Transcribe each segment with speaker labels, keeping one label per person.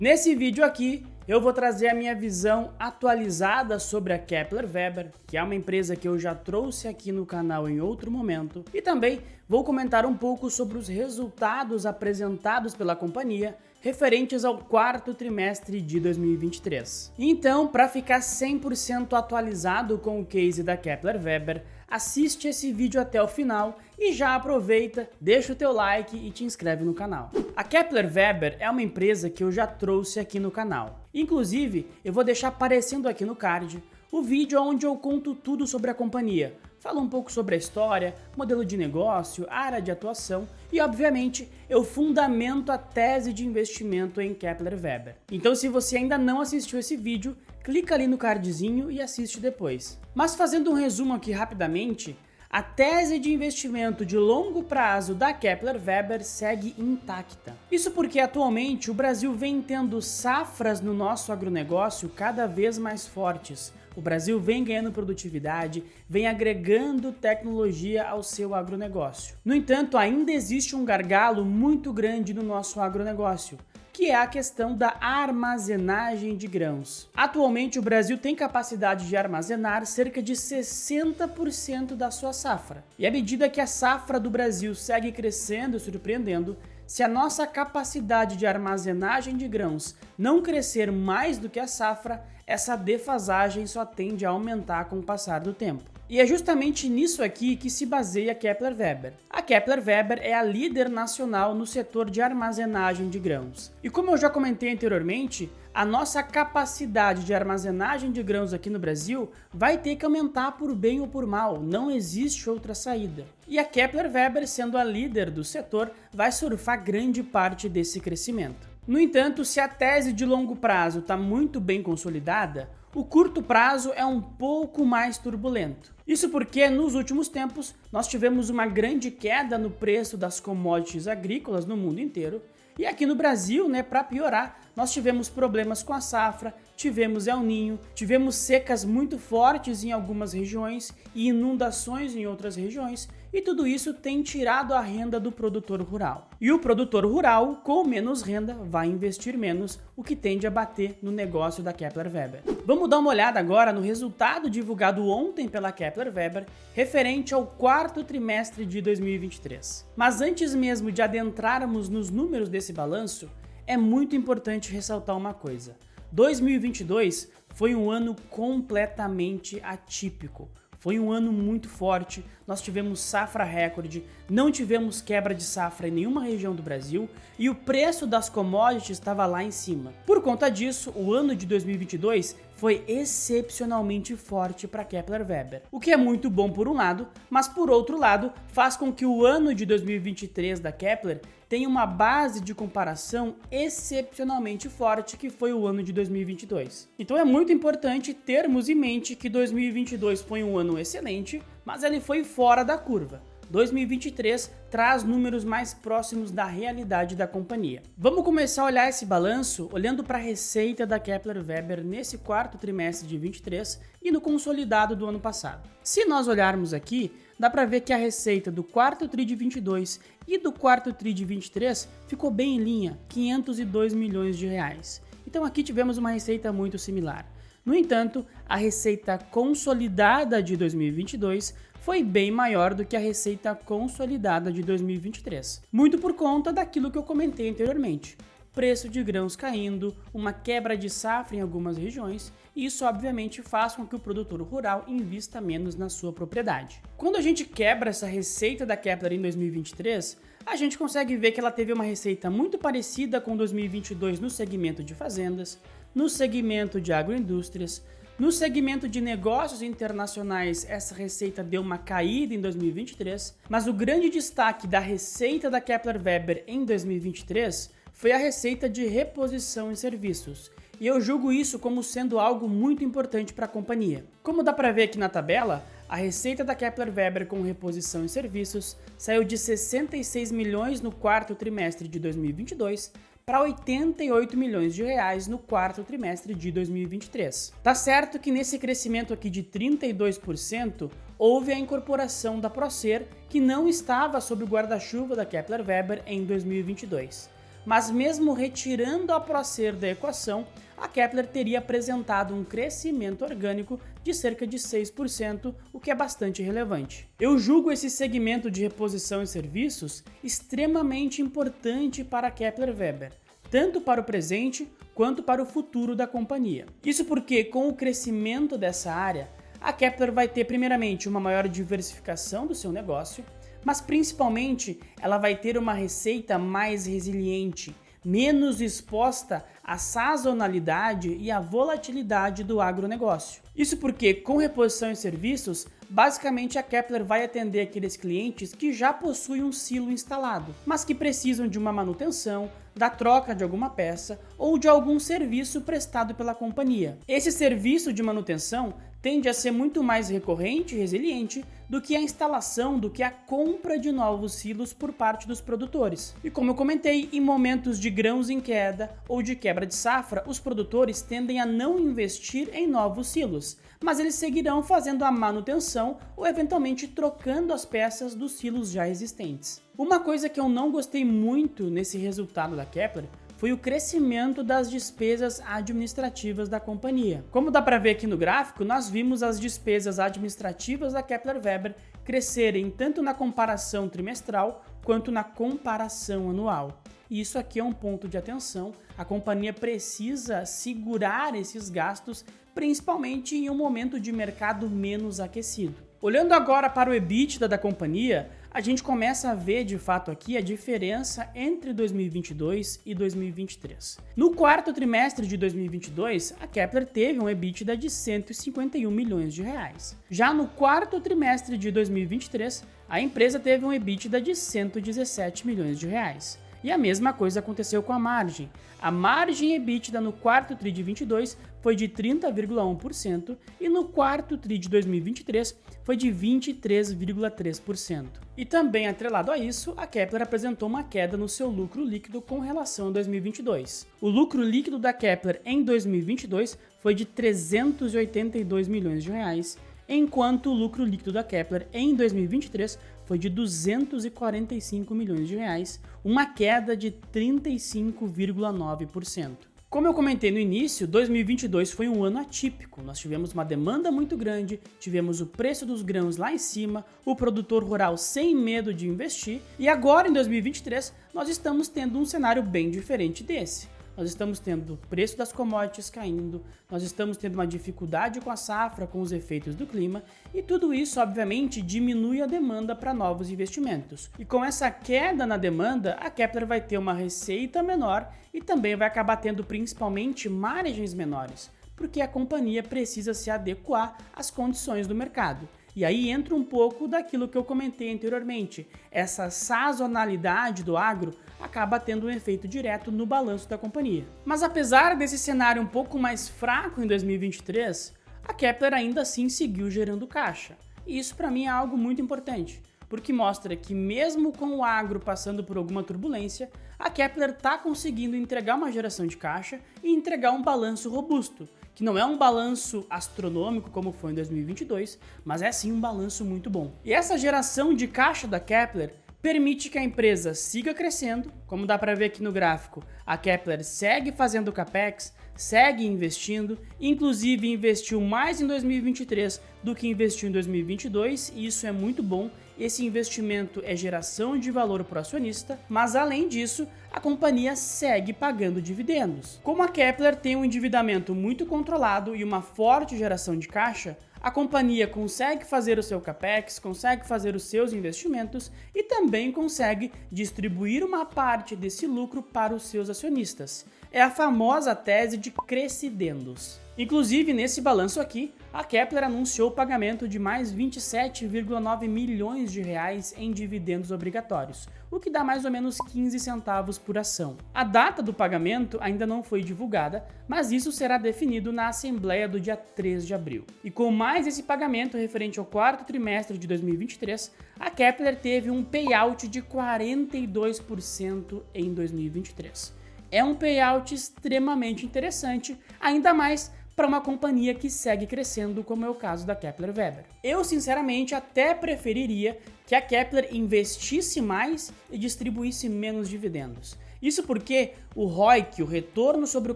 Speaker 1: Nesse vídeo aqui, eu vou trazer a minha visão atualizada sobre a Kepler Weber, que é uma empresa que eu já trouxe aqui no canal em outro momento, e também vou comentar um pouco sobre os resultados apresentados pela companhia referentes ao quarto trimestre de 2023. Então, para ficar 100% atualizado com o case da Kepler Weber, assiste esse vídeo até o final e já aproveita, deixa o teu like e te inscreve no canal. A Kepler Weber é uma empresa que eu já trouxe aqui no canal. Inclusive, eu vou deixar aparecendo aqui no card o vídeo onde eu conto tudo sobre a companhia. Falo um pouco sobre a história, modelo de negócio, área de atuação e, obviamente, eu fundamento a tese de investimento em Kepler Weber. Então, se você ainda não assistiu esse vídeo, clica ali no cardzinho e assiste depois. Mas fazendo um resumo aqui rapidamente, a tese de investimento de longo prazo da Kepler Weber segue intacta. Isso porque atualmente o Brasil vem tendo safras no nosso agronegócio cada vez mais fortes. O Brasil vem ganhando produtividade, vem agregando tecnologia ao seu agronegócio. No entanto, ainda existe um gargalo muito grande no nosso agronegócio, que é a questão da armazenagem de grãos. Atualmente, o Brasil tem capacidade de armazenar cerca de 60% da sua safra. E à medida que a safra do Brasil segue crescendo e surpreendendo, se a nossa capacidade de armazenagem de grãos não crescer mais do que a safra, essa defasagem só tende a aumentar com o passar do tempo. E é justamente nisso aqui que se baseia a Kepler Weber. A Kepler Weber é a líder nacional no setor de armazenagem de grãos. E como eu já comentei anteriormente, a nossa capacidade de armazenagem de grãos aqui no Brasil vai ter que aumentar por bem ou por mal, não existe outra saída. E a Kepler Weber, sendo a líder do setor, vai surfar grande parte desse crescimento. No entanto, se a tese de longo prazo está muito bem consolidada, o curto prazo é um pouco mais turbulento. Isso porque nos últimos tempos nós tivemos uma grande queda no preço das commodities agrícolas no mundo inteiro. E aqui no Brasil, para piorar, nós tivemos problemas com a safra, tivemos El Niño, tivemos secas muito fortes em algumas regiões e inundações em outras regiões, e tudo isso tem tirado a renda do produtor rural. E o produtor rural, com menos renda, vai investir menos, o que tende a bater no negócio da Kepler Weber. Vamos dar uma olhada agora no resultado divulgado ontem pela Kepler Weber, referente ao quarto trimestre de 2023. Mas antes mesmo de adentrarmos nos números desse balanço, é muito importante ressaltar uma coisa. 2022 foi um ano completamente atípico. Foi um ano muito forte, nós tivemos safra recorde, não tivemos quebra de safra em nenhuma região do Brasil e o preço das commodities estava lá em cima. Por conta disso, o ano de 2022 foi excepcionalmente forte para Kepler Weber, o que é muito bom por um lado, mas por outro lado faz com que o ano de 2023 da Kepler tenha uma base de comparação excepcionalmente forte, que foi o ano de 2022. Então é muito importante termos em mente que 2022 foi um ano excelente, mas ele foi fora da curva. 2023 traz números mais próximos da realidade da companhia. Vamos começar a olhar esse balanço olhando para a receita da Kepler Weber nesse quarto trimestre de 23 e no consolidado do ano passado. Se nós olharmos aqui, dá para ver que a receita do quarto tri de 22 e do quarto tri de 23 ficou bem em linha, 502 milhões de reais. Então aqui tivemos uma receita muito similar. No entanto, a receita consolidada de 2022 foi bem maior do que a receita consolidada de 2023. Muito por conta daquilo que eu comentei anteriormente. Preço de grãos caindo, uma quebra de safra em algumas regiões, e isso obviamente faz com que o produtor rural invista menos na sua propriedade. Quando a gente quebra essa receita da Kepler em 2023, a gente consegue ver que ela teve uma receita muito parecida com 2022 no segmento de fazendas, no segmento de agroindústrias. No segmento de negócios internacionais, essa receita deu uma caída em 2023, mas o grande destaque da receita da Kepler Weber em 2023 foi a receita de reposição em serviços, e eu julgo isso como sendo algo muito importante para a companhia. Como dá para ver aqui na tabela, a receita da Kepler Weber com reposição em serviços saiu de 66 milhões no quarto trimestre de 2022 para 88 milhões de reais no quarto trimestre de 2023. Tá certo que nesse crescimento aqui de 32% houve a incorporação da Procer, que não estava sob o guarda-chuva da Kepler Weber em 2022. mas mesmo retirando a Procer da equação, a Kepler teria apresentado um crescimento orgânico de cerca de 6%, o que é bastante relevante. Eu julgo esse segmento de reposição e serviços extremamente importante para a Kepler Weber, tanto para o presente quanto para o futuro da companhia. Isso porque, com o crescimento dessa área, a Kepler vai ter primeiramente uma maior diversificação do seu negócio, mas principalmente ela vai ter uma receita mais resiliente, menos exposta à sazonalidade e à volatilidade do agronegócio. Isso porque, com reposição e serviços, basicamente a Kepler vai atender aqueles clientes que já possuem um silo instalado, mas que precisam de uma manutenção, da troca de alguma peça ou de algum serviço prestado pela companhia. Esse serviço de manutenção tende a ser muito mais recorrente e resiliente do que a instalação, do que a compra de novos silos por parte dos produtores. E como eu comentei, em momentos de grãos em queda ou de quebra de safra, os produtores tendem a não investir em novos silos, mas eles seguirão fazendo a manutenção ou eventualmente trocando as peças dos silos já existentes. Uma coisa que eu não gostei muito nesse resultado da Kepler foi o crescimento das despesas administrativas da companhia. Como dá para ver aqui no gráfico, nós vimos as despesas administrativas da Kepler Weber crescerem tanto na comparação trimestral quanto na comparação anual. E isso aqui é um ponto de atenção. A companhia precisa segurar esses gastos, principalmente em um momento de mercado menos aquecido. Olhando agora para o EBITDA da companhia, a gente começa a ver de fato aqui a diferença entre 2022 e 2023. No quarto trimestre de 2022, a Kepler teve um EBITDA de 151 milhões de reais. Já no quarto trimestre de 2023, a empresa teve um EBITDA de 117 milhões de reais. E a mesma coisa aconteceu com a margem. A margem EBITDA no quarto TRI de 22 foi de 30,1% e no quarto TRI de 2023 foi de 23,3%. E também atrelado a isso, a Kepler apresentou uma queda no seu lucro líquido com relação a 2022. O lucro líquido da Kepler em 2022 foi de 382 milhões de reais, enquanto o lucro líquido da Kepler em 2023 foi de 245 milhões de reais, uma queda de 35,9%. Como eu comentei no início, 2022 foi um ano atípico. Nós tivemos uma demanda muito grande, tivemos o preço dos grãos lá em cima, o produtor rural sem medo de investir, e agora em 2023 nós estamos tendo um cenário bem diferente desse. Nós estamos tendo o preço das commodities caindo, nós estamos tendo uma dificuldade com a safra, com os efeitos do clima, e tudo isso, obviamente, diminui a demanda para novos investimentos. E com essa queda na demanda, a Kepler vai ter uma receita menor e também vai acabar tendo principalmente margens menores, porque a companhia precisa se adequar às condições do mercado. E aí entra um pouco daquilo que eu comentei anteriormente. Essa sazonalidade do agro acaba tendo um efeito direto no balanço da companhia. Mas apesar desse cenário um pouco mais fraco em 2023, a Kepler ainda assim seguiu gerando caixa. E isso para mim é algo muito importante, porque mostra que mesmo com o agro passando por alguma turbulência, a Kepler está conseguindo entregar uma geração de caixa e entregar um balanço robusto, que não é um balanço astronômico como foi em 2022, mas é sim um balanço muito bom. E essa geração de caixa da Kepler permite que a empresa siga crescendo, como dá para ver aqui no gráfico. A Kepler segue fazendo capex, segue investindo, inclusive investiu mais em 2023 do que investiu em 2022, e isso é muito bom. Esse investimento é geração de valor para o acionista, mas além disso, a companhia segue pagando dividendos. Como a Kepler tem um endividamento muito controlado e uma forte geração de caixa, a companhia consegue fazer o seu capex, consegue fazer os seus investimentos e também consegue distribuir uma parte desse lucro para os seus acionistas. É a famosa tese de crescidendos. Inclusive, nesse balanço aqui, a Kepler anunciou o pagamento de mais 27,9 milhões de reais em dividendos obrigatórios, o que dá mais ou menos 15 centavos por ação. A data do pagamento ainda não foi divulgada, mas isso será definido na Assembleia do dia 3 de abril. E com mais esse pagamento referente ao quarto trimestre de 2023, a Kepler teve um payout de 42% em 2023. É um payout extremamente interessante, ainda mais para uma companhia que segue crescendo, como é o caso da Kepler Weber. Eu, sinceramente, até preferiria que a Kepler investisse mais e distribuísse menos dividendos. Isso porque o ROIC, o retorno sobre o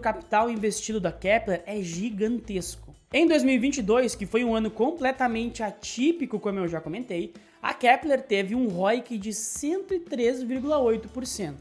Speaker 1: capital investido da Kepler, é gigantesco. Em 2022, que foi um ano completamente atípico, como eu já comentei, a Kepler teve um ROIC de 103,8%.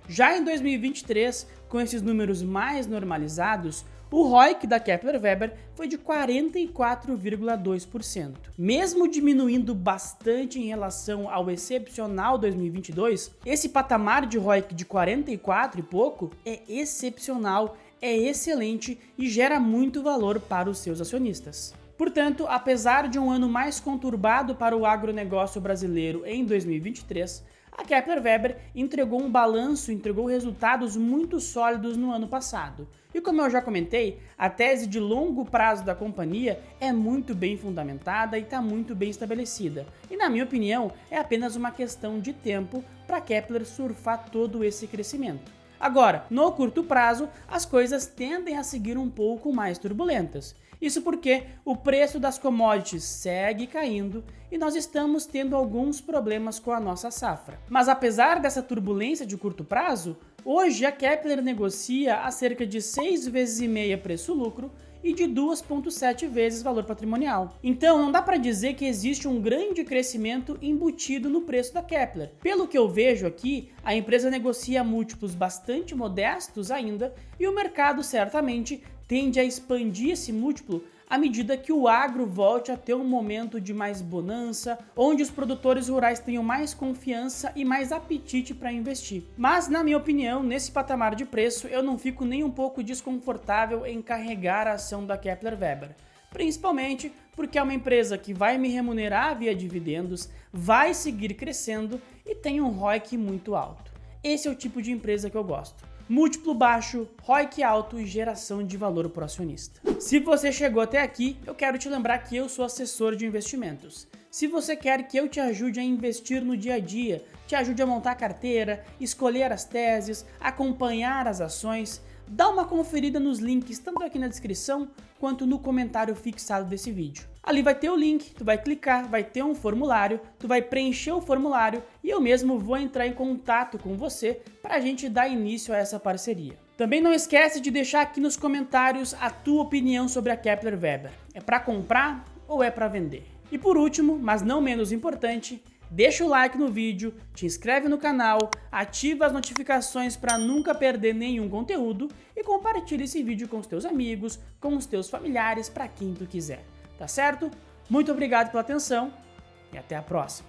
Speaker 1: Já em 2023, com esses números mais normalizados, o ROIC da Kepler Weber foi de 44,2%. Mesmo diminuindo bastante em relação ao excepcional 2022, esse patamar de ROIC de 44 e pouco é excepcional, é excelente e gera muito valor para os seus acionistas. Portanto, apesar de um ano mais conturbado para o agronegócio brasileiro em 2023, a Kepler Weber entregou um balanço, entregou resultados muito sólidos no ano passado. E como eu já comentei, a tese de longo prazo da companhia é muito bem fundamentada e está muito bem estabelecida. E na minha opinião, é apenas uma questão de tempo para a Kepler surfar todo esse crescimento. Agora, no curto prazo, as coisas tendem a seguir um pouco mais turbulentas. Isso porque o preço das commodities segue caindo e nós estamos tendo alguns problemas com a nossa safra. Mas apesar dessa turbulência de curto prazo, hoje a Kepler negocia a cerca de 6,5 vezes preço-lucro e de 2,7 vezes valor patrimonial. Então não dá para dizer que existe um grande crescimento embutido no preço da Kepler. Pelo que eu vejo aqui, a empresa negocia múltiplos bastante modestos ainda e o mercado certamente tende a expandir esse múltiplo à medida que o agro volte a ter um momento de mais bonança, onde os produtores rurais tenham mais confiança e mais apetite para investir. Mas, na minha opinião, nesse patamar de preço, eu não fico nem um pouco desconfortável em carregar a ação da Kepler Weber. Principalmente porque é uma empresa que vai me remunerar via dividendos, vai seguir crescendo e tem um ROIC muito alto. Esse é o tipo de empresa que eu gosto. Múltiplo baixo, ROIC alto e geração de valor para o acionista. Se você chegou até aqui, eu quero te lembrar que eu sou assessor de investimentos. Se você quer que eu te ajude a investir no dia a dia, te ajude a montar a carteira, escolher as teses, acompanhar as ações, dá uma conferida nos links tanto aqui na descrição quanto no comentário fixado desse vídeo. Ali vai ter o link, tu vai clicar, vai ter um formulário, tu vai preencher o formulário e eu mesmo vou entrar em contato com você para a gente dar início a essa parceria. Também não esquece de deixar aqui nos comentários a tua opinião sobre a Kepler Weber. É para comprar ou é para vender? E por último, mas não menos importante, deixa o like no vídeo, te inscreve no canal, ativa as notificações para nunca perder nenhum conteúdo e compartilha esse vídeo com os teus amigos, com os teus familiares, para quem tu quiser. Tá certo? Muito obrigado pela atenção e até a próxima.